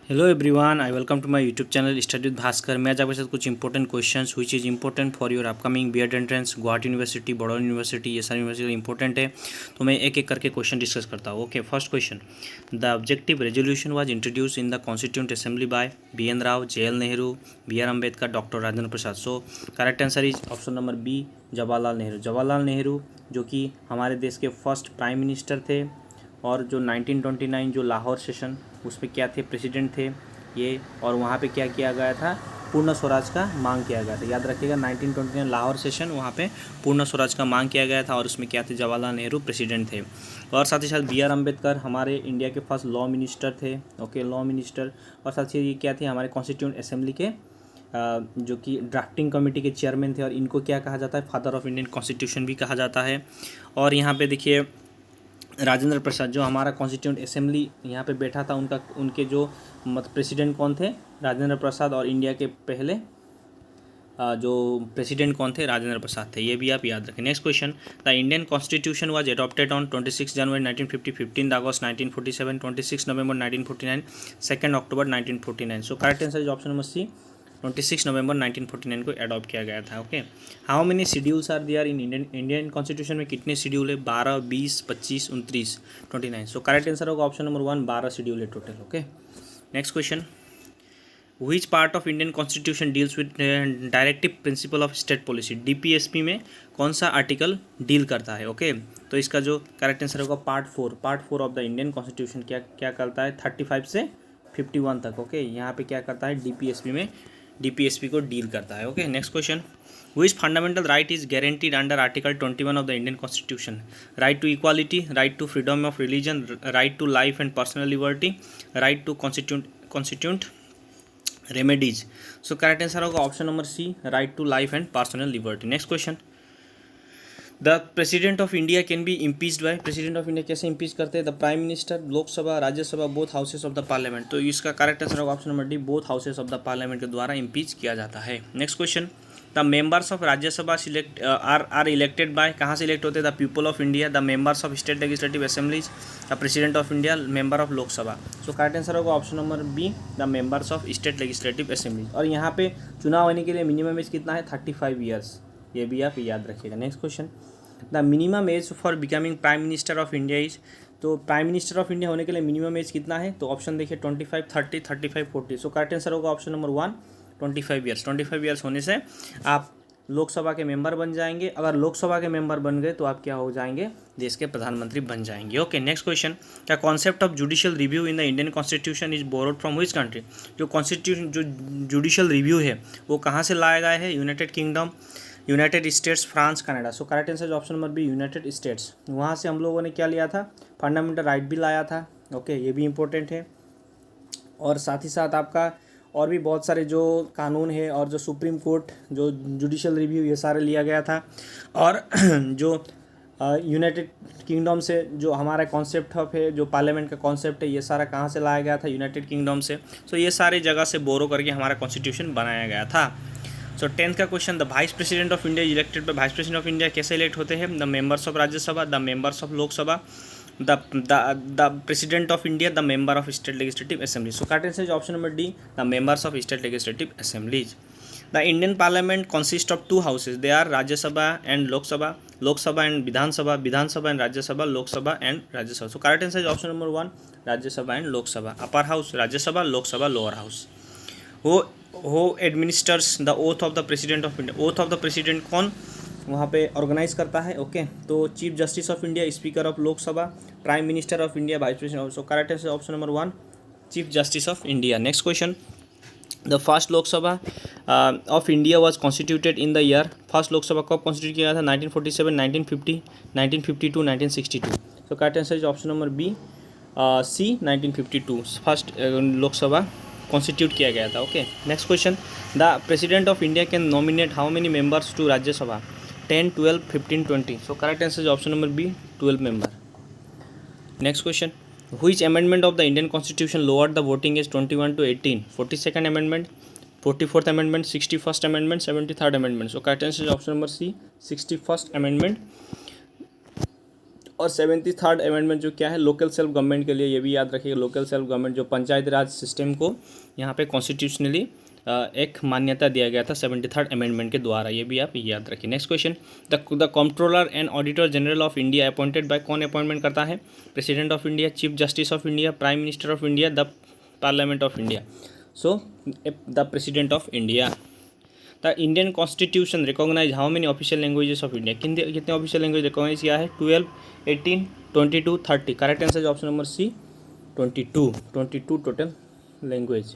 Hello everyone, I welcome to my YouTube channel study with Bhaskar. मैं आज आपके साथ कुछ important questions which is important for your upcoming BEd entrance, Guwahati university, Baroda university, ये सारी university important है। तो मैं एक एक करके क्वेश्चन डिस्कस करता हूँ। Okay, first question, the objective resolution was introduced in the constituent assembly by BN Rao, JL Nehru, BR Ambedkar, doctor Rajendra Prasad. So correct answer is option number B, Jawaharlal Nehru. Jawaharlal Nehru जो कि हमारे देश के फर्स्ट प्राइम मिनिस्टर थे और जो 1929 जो लाहौर सेशन उसमें क्या थे, प्रेसिडेंट थे ये। और वहाँ पे क्या किया गया था, पूर्ण स्वराज का मांग किया गया था। याद रखिएगा 1929 लाहौर सेशन, वहाँ पे पूर्ण स्वराज का मांग किया गया था और उसमें क्या थे, जवाहरलाल नेहरू प्रेसिडेंट थे। और साथ ही साथ BR अम्बेडकर हमारे इंडिया के फर्स्ट लॉ मिनिस्टर थे। Okay, law minister. और साथ ही ये क्या थे, हमारे कॉन्स्टिट्यूंट असेंबली के जो कि ड्राफ्टिंग कमेटी के चेयरमैन थे और इनको क्या कहा जाता है, फादर ऑफ इंडियन कॉन्स्टिट्यूशन भी कहा जाता है। और यहाँ पे देखिए राजेंद्र प्रसाद जो हमारा कॉन्स्टिट्यूंट असेंबली यहाँ पे बैठा था, उनके जो प्रेसिडेंट कौन थे, राजेंद्र प्रसाद। और इंडिया के पहले जो प्रेसिडेंट कौन थे, राजेंद्र प्रसाद थे। ये भी आप याद रखें। Next question, the Indian constitution was adopted on 26 January 1950, 15 August 1947, 26 November 1949, 2 October 1949। So correct answer is option number C, 26 नवंबर 1949 को अडॉप्ट किया गया था। Okay, how many schedules are there in Indian constitution में कितने शेड्यूल है, 12, 20, 25, 29, 29। सो करेक्ट आंसर होगा option number 1, 12 schedule है total. Okay, next question, which part of Indian constitution deals with directive principle of state policy. DPSP में कौन सा article deal करता है। ओके, तो इसका जो करेक्ट आंसर होगा part 4 of the Indian constitution क्या क्या करता है, 35 से 51 तक। ओके, यहाँ पे क्या करता है, DPSP में DPSP को डील करता है। Okay, next question, which fundamental right is guaranteed under Article 21 of the Indian Constitution? Right to equality, right to freedom of religion, right to life and personal liberty, right to constituent remedies. So correct answer होगा option number C, right to life and personal liberty. Next question, the president of India can be impeached by. President of India कैसे impeach करते हैं, the prime minister, Lok Sabha, Rajya Sabha, both houses of the parliament. तो इसका correct answer होगा option number D, both houses of the parliament के द्वारा impeach किया जाता है। Next question, the members of Rajya Sabha select are elected by, कहाँ से इलेक्ट होते हैं, the people of India, the members of state legislative assemblies, the president of India, member of Lok Sabha. So correct answer होगा option number B, the members of state legislative assemblies. और यहाँ पे चुनाव होने के लिए मिनिमम एज कितना है, 35 ईयर्स। ये भी आप याद रखिएगा। Next question, the minimum age for becoming prime minister of India is. तो प्राइम मिनिस्टर ऑफ इंडिया होने के लिए मिनिमम एज कितना है, तो ऑप्शन देखिए 25, 30, 35, 40। सो करेक्ट आंसर होगा ऑप्शन नंबर 1, 25 ईयर्स। 25 ईयर्स होने से आप लोकसभा के मेंबर बन जाएंगे। अगर लोकसभा के मेंबर बन गए तो आप क्या हो जाएंगे, देश के प्रधानमंत्री बन जाएंगे। Okay, next question, the concept of judicial review in the Indian constitution is borrowed from which country. जो कॉन्स्टिट्यूशन जो जुडिशियल रिव्यू है वो कहाँ से लाया गया है, United Kingdom, United States, France, Canada. So correct answer option number B, United States. वहाँ से हम लोगों ने क्या लिया था, फंडामेंटल राइट भी लाया था। ओके, ये भी इंपॉर्टेंट है। और साथ ही साथ आपका और भी बहुत सारे जो कानून है और जो सुप्रीम कोर्ट जो जुडिशियल रिव्यू, ये सारे लिया गया था। और जो यूनाइटेड किंगडम से जो हमारा कॉन्सेप्ट ऑफ है, जो पार्लियामेंट का कॉन्सेप्ट है, ये सारा कहाँ से लाया गया था, यूनाइटेड किंगडम से। सो ये सारे जगह से बोरो करके हमारा कॉन्स्टिट्यूशन बनाया गया था। सो 10th का question, the vice president of India elected by, vice president of India कैसे इलेक्ट होते हैं, the members of Rajya Sabha, the members of Lok Sabha, the president of India, the member of state legislative assembly. So correct answer is option number D, the members of state legislative assemblies. The Indian parliament consist of 2 houses, they are Rajya Sabha and Lok Sabha, Lok Sabha and Vidhan Sabha, Vidhan Sabha and Rajya Sabha, Lok Sabha and Rajya Sabha. So correct answer is option number 1, Rajya Sabha and Lok Sabha. Upper house Rajya Sabha, Lok Sabha lower house. वो administers the oath of the president of India. Oath of the president कौन वहाँ पे organise करता है। Okay, तो chief justice of India, speaker of Lok Sabha, prime minister of India, vice president of. So correct answer option number 1, chief justice of India. Next question, the first Lok Sabha of India was constituted in the year. First Lok Sabha कब constitute किया था, 1947, 1950, 1952, 1962। So correct answer is option number B, C, 1952 first Lok Sabha constitute किया गया था। Okay, next question, the president of India can nominate how many members to Rajya Sabha, 10, 12, 15, 20। So correct answer is option number B, 12 member. Next question, which amendment of the Indian constitution lowered the voting age 21 to 18, 42nd amendment, 44th amendment, 61st amendment, 73rd amendment. So correct answer is option number C, 61st amendment और 73rd amendment जो क्या है local self government के लिए, ये भी याद रखिएगा, लोकल सेल्फ गवर्नमेंट जो पंचायती राज सिस्टम को यहाँ पे कॉन्स्टिट्यूशनली एक मान्यता दिया गया था 73rd अमेंडमेंट के द्वारा, ये भी आप याद रखिए। Next question, the controller and auditor general of India appointed by, कौन अपॉइंटमेंट करता है? President of India, chief justice of India, prime minister of India, the parliament of India. So the president of India. The Indian constitution recognise how many official languages of India, कितने official language recognise किया है? 12, 18, 22, 30। Correct answer option number C 22 total language.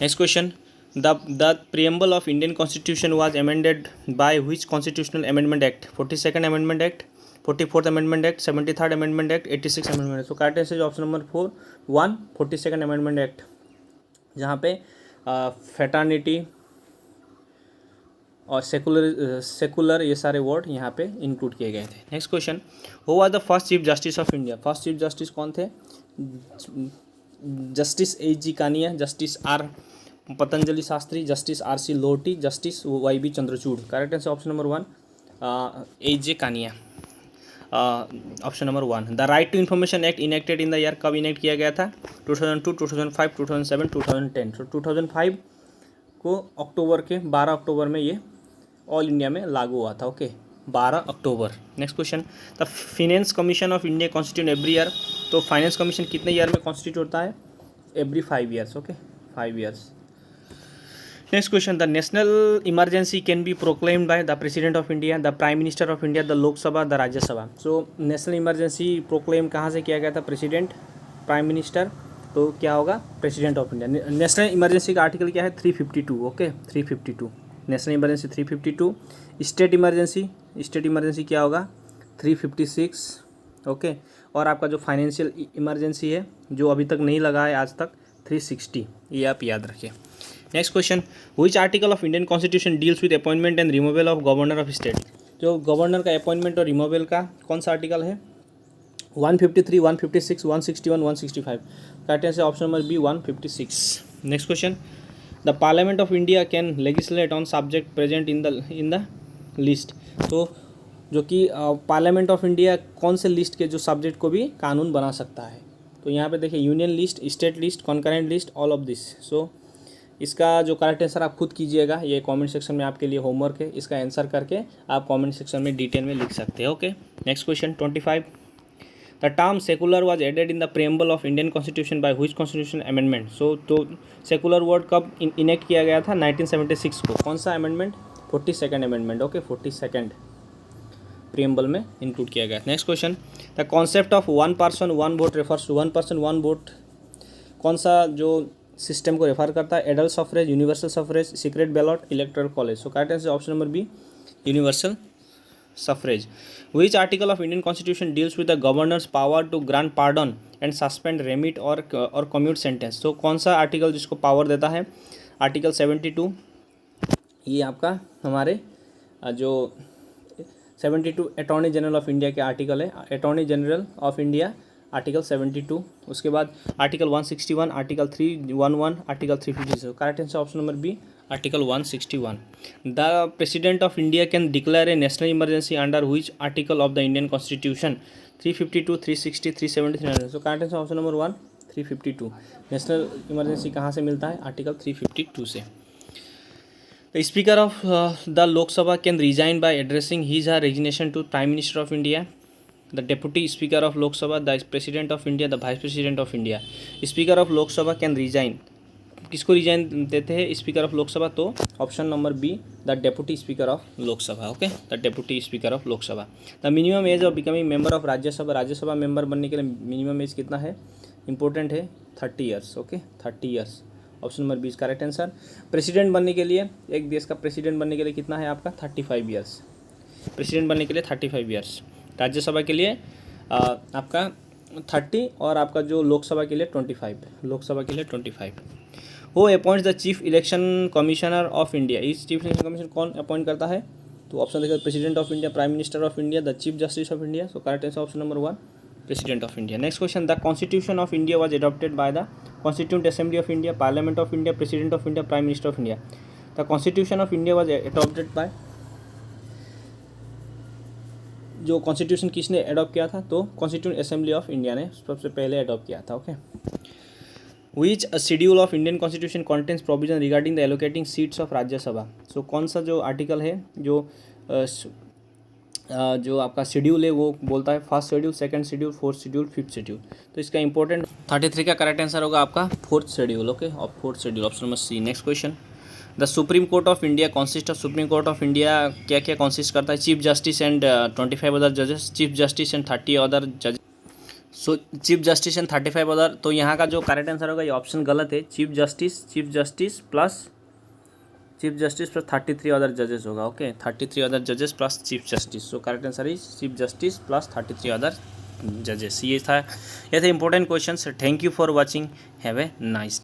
Next question, the preamble of Indian Constitution was amended by which constitutional amendment act? 42nd Amendment Act, 44th Amendment Act, 73rd Amendment Act, 86th Amendment Act। so correct answer is option number 4 1 42nd Amendment Act, जहाँ पे fraternity और secular ये सारे word यहाँ पे include किए गए थे। Next question, who was the first chief justice of India? First chief justice कौन थे? Justice A.G. Kania, justice R Patanjali Shastri, justice R.C. Lahoti, justice Y.B. Chandrachud. Correct answer option number 1 A.J. Kania, option number 1। The right to information act enacted in the year, कब enact किया गया था? 2002, 2005, 2007, 2010। सो 2005 को अक्टूबर के 12 अक्टूबर में ये ऑल इंडिया में लागू हुआ था। Okay 12 October. Next question, the finance commission of India constitute every year. तो फाइनेंस कमीशन कितने ईयर में कॉन्स्टिट्यूट होता है? Every 5 years. Okay 5 years. Next question, the national emergency can be proclaimed by the president of India, the prime minister of India, the Lok Sabha, the Rajya Sabha. So national emergency proclaim कहाँ से किया गया था? President, prime minister, तो क्या होगा? President of India. National emergency का article क्या है? 352। Okay 352 national emergency 352। State emergency क्या होगा? 356। ओके और आपका जो फाइनेंशियल इमरजेंसी है जो अभी तक नहीं लगा है आज तक, 360। ये आप याद रखिए। Next question, which article of Indian constitution deals with appointment and removal of governor of state? जो गवर्नर का अपॉइंटमेंट और रिमूवल का कौन सा आर्टिकल है? 153, 156, 161, 165। Correct answer option number B 156। Next question, the parliament of India can legislate on subject present in the list. तो जो कि पार्लियामेंट ऑफ इंडिया कौन से लिस्ट के जो सब्जेक्ट को भी कानून बना सकता है? तो यहाँ पे देखिए union list, state list, concurrent list, all of this. So इसका जो करेक्ट आंसर आप खुद कीजिएगा, ये कमेंट सेक्शन में आपके लिए होमवर्क है, इसका आंसर करके आप कमेंट सेक्शन में डिटेल में लिख सकते हैं। Okay next question 25, the term secular was added in the preamble of Indian constitution by which constitution amendment? So तो सेकुलर वर्ड कब इनेक्ट किया गया था? 1976 को। कौन सा amendment? 42nd amendment. Okay 42nd preamble में इंक्लूड किया गया। Next question, the concept of 1 person 1 vote refers to 1 person 1 vote कौन सा जो सिस्टम को रेफर करता है? Adult suffrage, universal suffrage, secret ballot, electoral college. So correct answer option number B universal suffrage. Which article of Indian constitution deals with the governor's power to grant pardon and suspend, remit और commute sentence? तो कौन सा article जिसको power देता है? Article 72। ये आपका हमारे जो 72 अटॉर्नी जनरल ऑफ इंडिया के आर्टिकल है, attorney general of India article 72। उसके बाद article 161, article 311, article 356। Correct answer option number B article 161। The president of India can declare a national emergency under which article of the Indian constitution? 352, 360, 370, 300। So correct answer option number 1 352। National emergency कहाँ से मिलता है? Article 352 से। The Speaker of the Lok Sabha can resign by addressing his or her resignation to Prime Minister of India, the Deputy Speaker of Lok Sabha, the President of India, the Vice President of India. Speaker of Lok Sabha can resign. किसको resign देते हैं speaker of Lok Sabha? तो option number B the deputy speaker of Lok Sabha. Okay the deputy speaker of Lok Sabha. The minimum age of becoming member of Rajya Sabha, Rajya Sabha member बनने के लिए minimum age कितना है? Important है 30 years. Okay 30 years option number 20 correct answer. President बनने के लिए, एक देश का प्रेसिडेंट बनने के लिए कितना है आपका? 35 ईयर्स। प्रेसिडेंट बनने के लिए 35 ईयर्स। राज्यसभा के लिए आपका 30 और आपका जो लोकसभा के लिए 25। लोकसभा के लिए 25। वो appoints the chief election commissioner of India. इस चीफ इलेक्शन कमीशन कौन अपॉइंट करता है? तो ऑप्शन देखिए president of India, prime minister of India, the chief justice of India. So correct answer option number 1 president of India. Next question, the constitution of India was adopted by the Constituent Assembly of India, Parliament of India, President of India, Prime Minister of India. The Constitution of India was adopted by जो constitution किसने adopt किया था, तो constituent assembly of India ने सबसे पहले adopt किया था। Okay, which schedule of Indian constitution contains provision regarding the allocating seats of Rajya Sabha. So कौन सा जो आर्टिकल है जो आपका शेड्यूल है वो बोलता है first schedule, second schedule, fourth schedule, fifth schedule. तो इसका इंपॉर्टेंट 33 का करेक्ट आंसर होगा आपका फोर्थ शेड्यूल। ओके, और fourth schedule option number C. Next question, the supreme court of India consist of, supreme court of India क्या क्या consist करता है, चीफ जस्टिस एंड 25 अदर जजेस, चीफ जस्टिस एंड 30 अदर जजेस। So chief justice and 35 other, तो यहाँ का जो करेक्ट आंसर होगा ये ऑप्शन गलत है, चीफ जस्टिस प्लस 33 अदर जजेस होगा। ओके, 33 अदर जजेस plus chief justice. So correct answer is chief justice plus 33 other जजेस। ये थे important question. Thank you for watching, have a nice